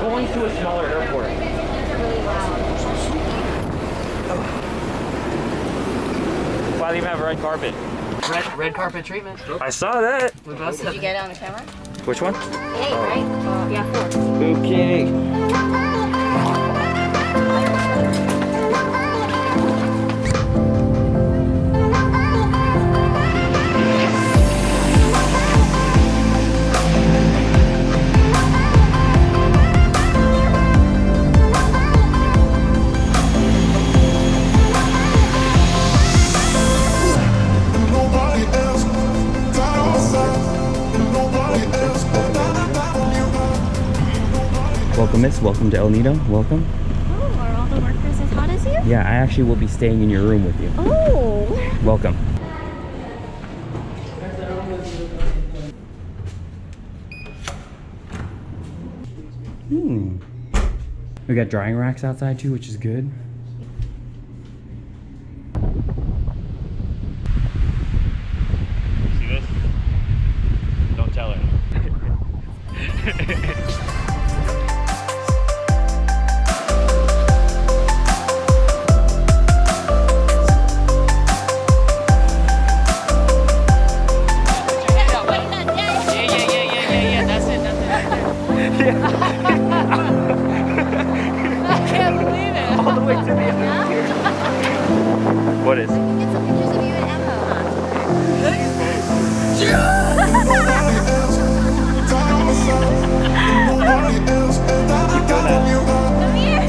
going to a smaller airport. Why do you even have a red carpet? Red carpet treatment. I saw that. We both Did you get it on the camera? Which one? 8, right? Yeah, 4. Okay. Welcome, miss. Welcome to El Nido. Welcome. Oh, are all the workers as hot as you? Yeah, I actually will be staying in your room with you. Oh. Welcome. We got drying racks outside too, which is good. See this? Don't tell her. All the way to the end here. What is? Get some pictures of you and Emma. Come here.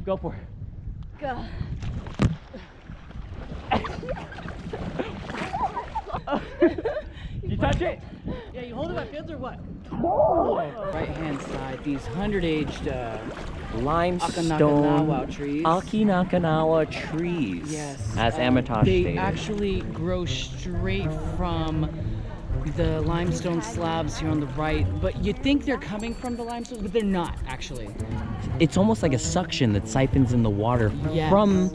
Go for it. Go. You touch it? Yeah, you hold it by fins or what? Right hand side, these 100-aged Limestone Akinakanawa trees. Akinakanawa trees. Yes. As Amatosh They stated. actually grow straight from the limestone slabs here on the right, but you think they're coming from the limestone, but they're not actually. It's almost like a suction that siphons in the water Yes. from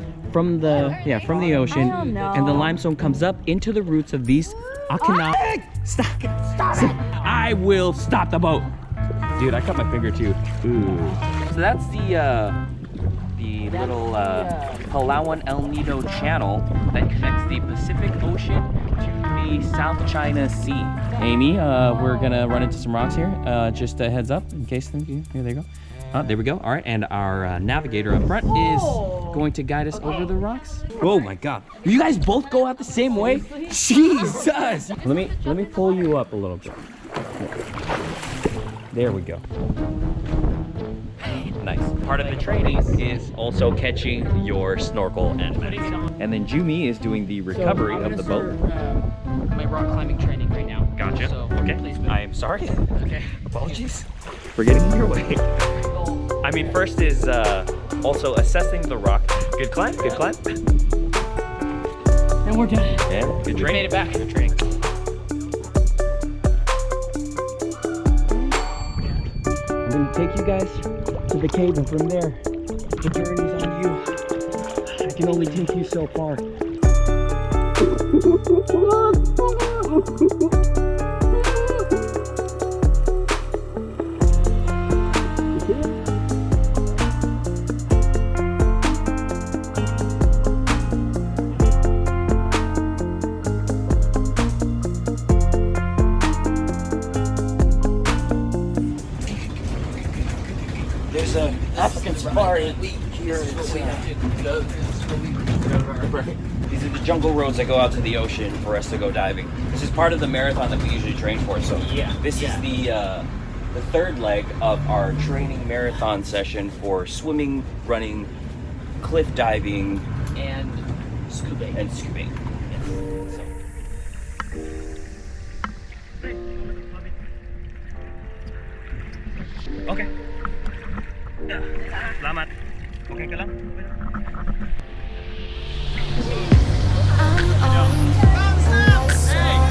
the ocean, I don't know. and the limestone comes up into the roots of these Akina. Stop it! I will stop the boat. Dude, I cut my finger too. Ooh. So that's the little Palawan El Nido channel that connects the Pacific Ocean to the South China Sea. Amy, we're gonna run into some rocks here. Just a heads up in case. Here they go. There we go. All right, and our navigator up front is going to guide us over the rocks. Oh my God! You guys both go out the same way? Jesus! Let me pull you up a little bit. There we go. Nice. Part of the training is also catching your snorkel and mask. And then Jumi is doing the recovery of the boat. My rock climbing training right now. Gotcha. So, Okay. please, I am sorry. Okay. Apologies for getting in your way. I mean, first is also assessing the rock. Good climb. Good climb. And we're done. Yeah. Good We training. made it back. Good training. I'm gonna take you guys to the cave, and from there, the journey's on you. I can only take you so far. There's a African safari here. These are the jungle roads that go out to the ocean for us to go diving. This is part of the marathon that we usually train for. So this is the third leg of our training marathon session for swimming, running, cliff diving, And scuba. and scuba. Okay. Salamat. Okay ka lang? I'm on the side.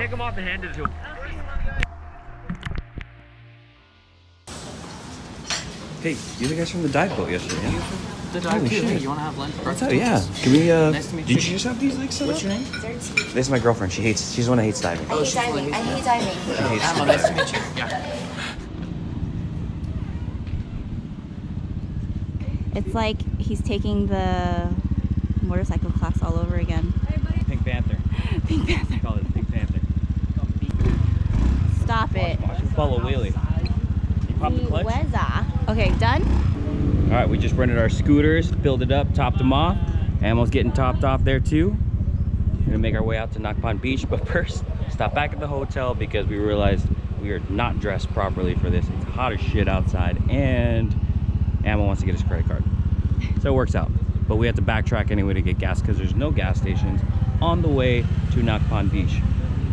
Take them off and hand it to him. Hey, you the guys from the dive boat yesterday, yeah? The dive too. Hey, you want to have lunch? What's up? Yeah. Can we, Nice to meet you. Did you just have these legs set What's up? your name? Dirty. This is my girlfriend. She's the one that hates diving. I hate diving. I hate diving. She hates Emma, nice to meet you. Yeah. It's like he's taking the motorcycle class all over again. Pink Panther. Pink Panther. Call it Pink Panther. Stop it. Follow wheelie. You pop the clutch? Weza. Okay, done? All right, we just rented our scooters, filled it up, topped them off. Ammo's getting topped off there too. We're gonna make our way out to Nakpan Beach, but first, stop back at the hotel because we realized we are not dressed properly for this. It's hot as shit outside, and Ammo wants to get his credit card. So it works out. But we have to backtrack anyway to get gas because there's no gas stations on the way to Nakpan Beach.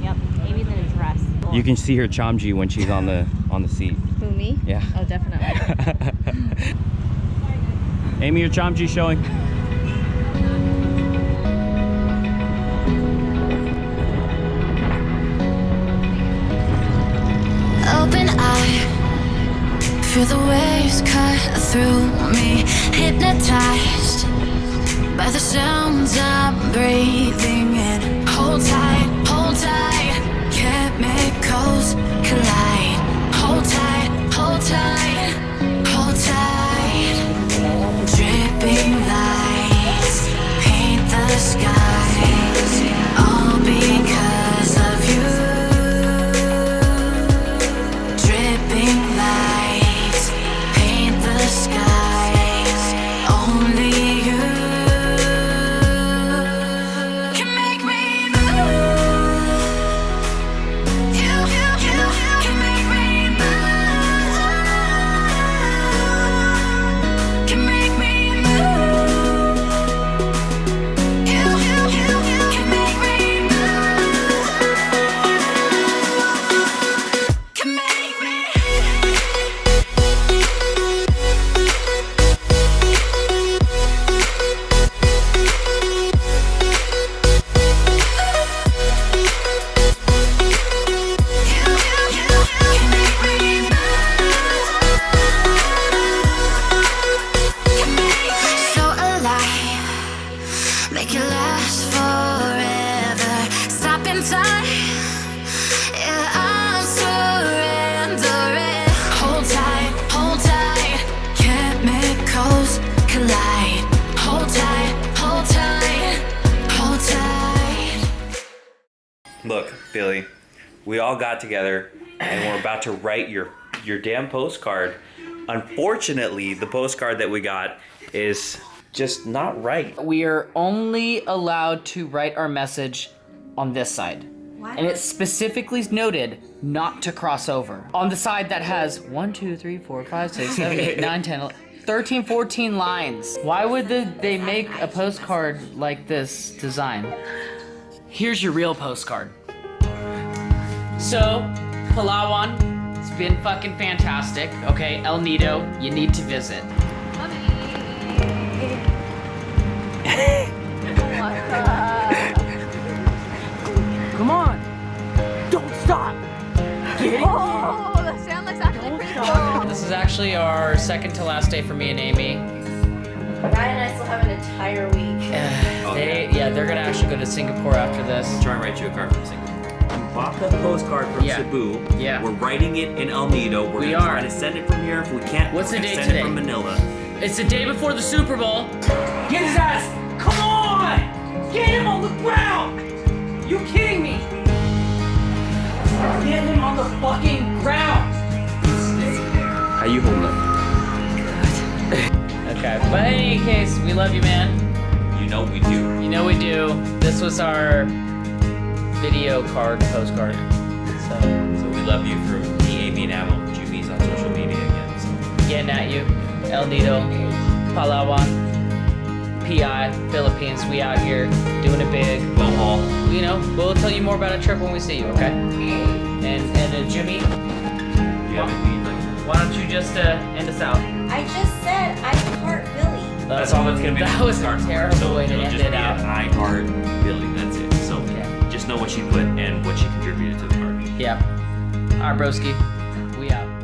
Yep. Amy's in a dress. You can see her chamji when she's on the seat. Who, me? Yeah. Oh, definitely. Amy, your chamji showing. Open eye, feel the waves cut through me, hypnotized by the sounds I'm breathing in. Hold tight, chemicals collide. Hold tight, hold tight, hold tight. Dripping lights paint the skies, all because of you. Dripping lights paint the skies, only you can make me move. You can make me move. Can make me move. You can make me move. Can make me. So alive, make it last forever. Stop in time, yeah, I'm surrendering. Hold tight, chemicals collide. Hold tight, hold tight, hold tight. Look, Billy, we all got together and we're about to write your damn postcard. Unfortunately, the postcard that we got is just not right. We are only allowed to write our message on this side. And it's specifically noted not to cross over. On the side that has 1, 2, 3, 4, 5, 6, 7, 8, 9, 10, 11, 13, 14 lines. Why would they make a postcard like this design? Here's your real postcard. So, Palawan, it's been fucking fantastic. Okay, El Nido, you need to visit. Come on! Don't stop! Get it? Oh, that sound looks actually pretty cool. This is actually our second to last day for me and Amy. Ryan and I still have an entire week. They're gonna actually go to Singapore after this. Try and write you a card from Singapore. You bought the postcard from Yeah. Cebu. Yeah. We're writing it in El Nido. We're We gonna are. try to send it from here. If we can't, What's we're the gonna date send today? it from Manila. It's the day before the Super Bowl. Get his ass! Come on! Get him on the ground! You kidding me? Get him on the fucking ground! How you holding up? Okay, but in any case, we love you, man. You know we do. You know we do. This was our video card, postcard. So, So we love you from me, Amy, and Ammo. Jumies on social media again. So. getting at you. El Nido, Palawan, PI, Philippines. We out here doing it big. Well, haul. You know, we'll tell you more about a trip when we see you, okay? And Jimmy, You have anything like why don't you just end us out? I just said I heart Billy. That's all that's gonna be. That on the was a postcard. terrible So way to it'll end just it be out. an I heart Billy. That's it. So Okay. just know what she put and what she contributed to the card. Yeah. All right, broski. We out.